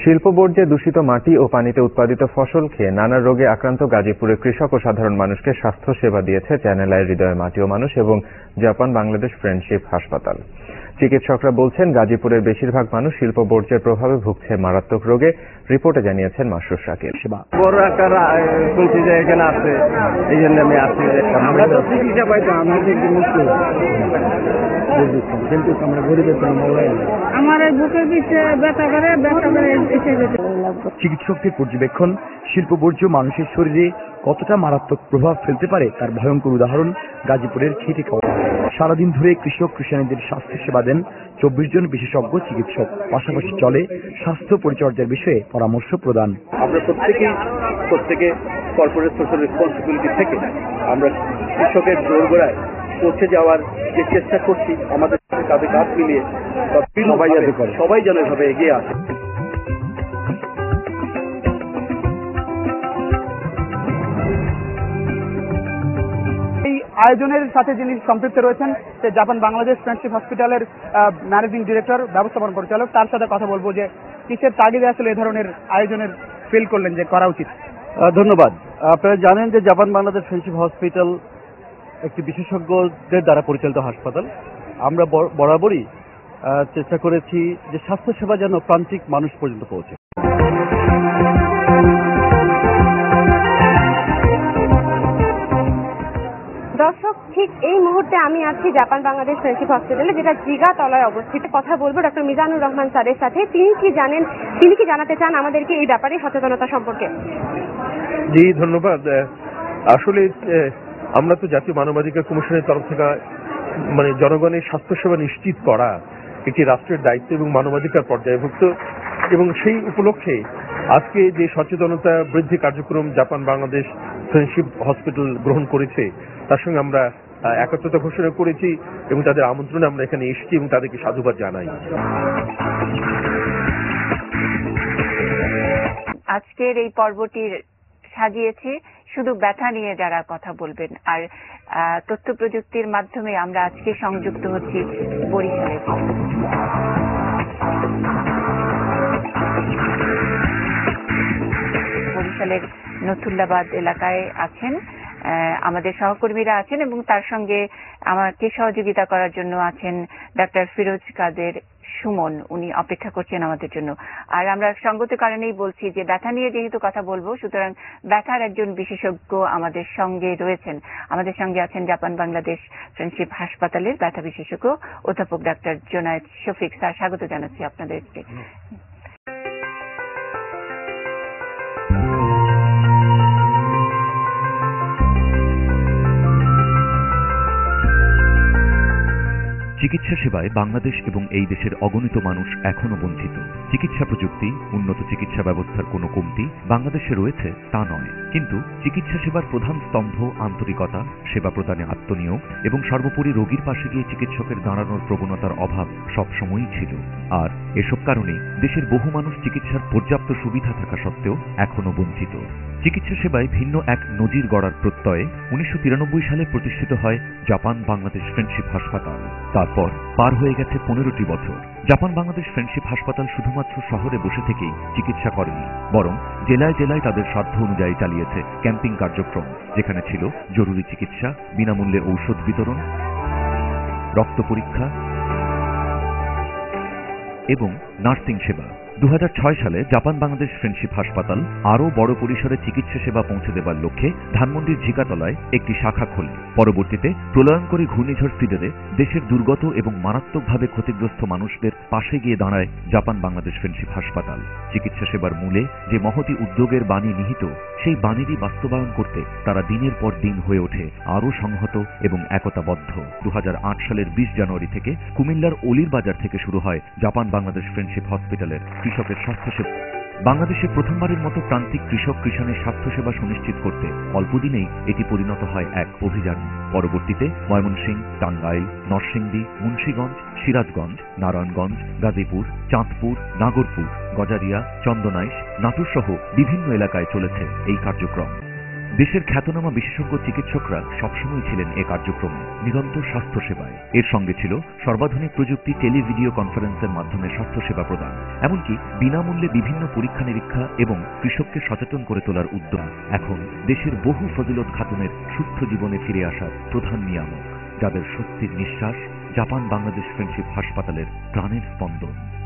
শিল্প বর্জ্যে দূষিত মাটি ও পানিতে উৎপাদিত ফসল খেয়ে নানা রোগে আক্রান্ত গাজীপুরের কৃষক ও সাধারণ মানুষকে স্বাস্থ্য সেবা দিয়েছে চ্যানেল আইর হৃদয় মাটি ও মানুষ এবং জাপান বাংলাদেশ ফ্রেন্ডশিপ হাসপাতাল। চিকিৎসকরা বলছেন, গাজীপুরের বেশিরভাগ মানুষ শিল্প বর্জ্যের প্রভাবে ভুগছে মারাত্মক রোগে। রিপোর্টে জানিয়েছেন মাসরুর শাকিল। বড় একটা শুনছি যে এখানে আছে, এই জন্য আমি আসছি। আমরা তো চিকিৎসা পাই তো আমাদের একটু মুশকিল, কিন্তু আমরা গরিবের কোনো মোবাইল আমার বুকের পিছে ব্যথা করে এসে যেতে। চিকিৎসকদের পর্যবেক্ষণ, শিল্প বর্জ্য মানুষের শরীরে কতটা মারাত্মক প্রভাব ফেলতে পারে তার ভয়ঙ্কর উদাহরণ গাজীপুরের খেটে খাওয়া। সারাদিন ধরে কৃষক কৃষানীদের স্বাস্থ্য সেবা দেন 24 জন বিশেষজ্ঞ চিকিৎসক। পাশাপাশি চলে স্বাস্থ্য পরিচর্যার বিষয়ে পরামর্শ প্রদান। আমরা প্রত্যেকে কর্পোরেট সোশ্যাল রেসপন্সিবিলিটি থেকে আমরা কৃষকের দোরগোড়ায় পৌঁছে যাওয়ার যে চেষ্টা করছি, আমাদের কাঁধে কাঁধ মিলিয়ে সবাই যেন এভাবে এগিয়ে আসে। এই আয়োজনের সাথে যিনি সম্পৃক্ত রয়েছেন সে জাপান বাংলাদেশ ফ্রেন্ডশিপ হসপিটালের ম্যানেজিং ডিরেক্টর, ব্যবস্থাপনা পরিচালক। তার সাথে কথা বলবো যে কিসের তাগিদে আসলে এ ধরনের আয়োজনের ফিল করলেন যে করা উচিত। ধন্যবাদ। আপনারা জানেন যে জাপান বাংলাদেশ ফ্রেন্ডশিপ হসপিটাল একটি বিশেষজ্ঞদের দ্বারা পরিচালিত হাসপাতাল। আমরা বরাবরই চেষ্টা করেছি যে স্বাস্থ্যসেবা যেন প্রান্তিক মানুষ পর্যন্ত পৌঁছে। দর্শক, ঠিক এই মুহূর্তে আমি আছি জাপান বাংলাদেশ ফ্রেন্ডশিপ হসপিটালে, যেটা জিগাতলায় অবস্থিত। কথা বলবো ডক্টর মিজানুর রহমান স্যারের সাথে। তিনি কি জানাতে চান আমাদেরকে এই ব্যাপারে সচেতনতা সম্পর্কে? জি, ধন্যবাদ। আসলে আমরা তো জাতীয় মানবাধিকার কমিশনের তরফ থেকে জনগণের স্বাস্থ্যসেবা নিশ্চিত করা একটি রাষ্ট্রের দায়িত্ব এবং মানবাধিকার পর্যায়ভুক্ত, এবং সেই উপলক্ষে আজকে যে সচেতনতা বৃদ্ধি কার্যক্রম জাপান বাংলাদেশ ফ্রেন্ডশিপ হসপিটাল গ্রহণ করেছে, তার সঙ্গে আমরা একত্রতা ঘোষণা করেছি এবং তাদের আমন্ত্রণে আমরা এখানে এসেছি এবং তাদেরকে সাধুবাদ জানাই। আজকের এই পর্বটি সাজিয়েছে শুধু ব্যথা নিয়ে যারা কথা বলবেন, আর তথ্য প্রযুক্তির মাধ্যমে আমরা আজকে সংযুক্ত হচ্ছি বরিশালের নথুল্লাবাদ এলাকায় আছেন আমাদের সহকর্মীরা আছেন, এবং তার সঙ্গে আমাকে সহযোগিতা করার জন্য আছেন ডক্টর ফিরোজ কাদের সুমন। উনি অপেক্ষা করছেন আমাদের জন্য। আর আমরা সঙ্গত কারণেই বলছি যে ব্যথা নিয়ে যেহেতু কথা বলবো, সুতরাং ব্যথার একজন বিশেষজ্ঞ আমাদের সঙ্গে রয়েছেন। আমাদের সঙ্গে আছেন জাপান বাংলাদেশ ফ্রেন্ডশিপ হাসপাতালের ব্যথা বিশেষজ্ঞ অধ্যাপক ডাক্তার জোনায়েদ শফিক। স্যার, স্বাগত জানাচ্ছি আপনাদেরকে। চিকিৎসা সেবায় বাংলাদেশ এবং এই দেশের অগণিত মানুষ এখনো বঞ্চিত। চিকিৎসা প্রযুক্তি, উন্নত চিকিৎসা ব্যবস্থার কোনো কমতি বাংলাদেশে রয়েছে তা নয়, কিন্তু চিকিৎসা সেবার প্রধান স্তম্ভ আন্তরিকতা, সেবা প্রদানে আত্মনিয়োগ এবং সর্বোপরি রোগীর পাশে গিয়ে চিকিৎসকের দাঁড়ানোর প্রবণতার অভাব সবসময়ই ছিল। আর এসব কারণে দেশের বহু মানুষ চিকিৎসার পর্যাপ্ত সুবিধা থাকা সত্ত্বেও এখনো বঞ্চিত। চিকিৎসা সেবায় ভিন্ন এক নজির গড়ার প্রত্যয়ে 1993 সালে প্রতিষ্ঠিত হয় জাপান বাংলাদেশ ফ্রেন্ডশিপ হাসপাতাল। তারপর পার হয়ে গেছে 15টি বছর। জাপান বাংলাদেশ ফ্রেন্ডশিপ হাসপাতাল শুধুমাত্র শহরে বসে থেকেই চিকিৎসা করেনি, বরং জেলায় জেলায় তাদের সাধ্য অনুযায়ী চালিয়েছে ক্যাম্পিং কার্যক্রম, যেখানে ছিল জরুরি চিকিৎসা, বিনামূল্যে ঔষধ বিতরণ, রক্ত পরীক্ষা এবং নার্সিং সেবা। 2006 সালে জাপান বাংলাদেশ ফ্রেন্ডশিপ হাসপাতাল আরও বড় পরিসরে চিকিৎসা সেবা পৌঁছে দেবার লক্ষ্যে ধানমন্ডির ঝিকাতলায় একটি শাখা খোলে। পরবর্তীতে প্রলয়ঙ্করী ঘূর্ণিঝড় সিডরে দেশের দুর্গত এবং মারাত্মকভাবে ক্ষতিগ্রস্ত মানুষদের পাশে গিয়ে দাঁড়ায় জাপান বাংলাদেশ ফ্রেন্ডশিপ হাসপাতাল। চিকিৎসা সেবার মূলে যে মহতী উদ্যোগের বাণী নিহিত, সেই বাণীরই বাস্তবায়ন করতে তারা দিনের পর দিন হয়ে ওঠে আরও সংহত এবং একতাবদ্ধ। 2008 সালের 20 জানুয়ারি থেকে কুমিল্লার অলির বাজার থেকে শুরু হয় জাপান বাংলাদেশ ফ্রেন্ডশিপ হসপিটালের কৃষকের স্বাস্থ্যসেবা। বাংলাদেশে প্রথমবারের মতো প্রান্তিক কৃষক কৃষাণের স্বাস্থ্যসেবা সুনিশ্চিত করতে অল্পদিনেই এটি পরিণত হয় এক অভিযান। পরবর্তীতে ময়মনসিংহ, টাঙ্গাইল, নরসিংদী, মুন্সিগঞ্জ, সিরাজগঞ্জ, নারায়ণগঞ্জ, গাজীপুর, চাঁদপুর, নাগরপুর, গজারিয়া, চন্দনাইশ, নাটোর সহ বিভিন্ন এলাকায় চলেছে এই কার্যক্রম। দেশের খ্যাতনামা বিশেষজ্ঞ চিকিৎসকরা সবসময় ছিলেন এ কার্যক্রমে নিরন্তর স্বাস্থ্যসেবায়। এর সঙ্গে ছিল সর্বাধুনিক প্রযুক্তি টেলিভিডিও কনফারেন্সের মাধ্যমে স্বাস্থ্যসেবা প্রদান, এমনকি বিনামূল্যে বিভিন্ন পরীক্ষা নিরীক্ষা এবং কৃষককে সচেতন করে তোলার উদ্যম এখন দেশের বহু ফজিলত খাতুনের সুস্থ জীবনে ফিরে আসার প্রধান নিয়ামক, যাদের স্বস্তির নিঃশ্বাস জাপান বাংলাদেশ ফ্রেন্ডশিপ হাসপাতালের প্রাণের স্পন্দন।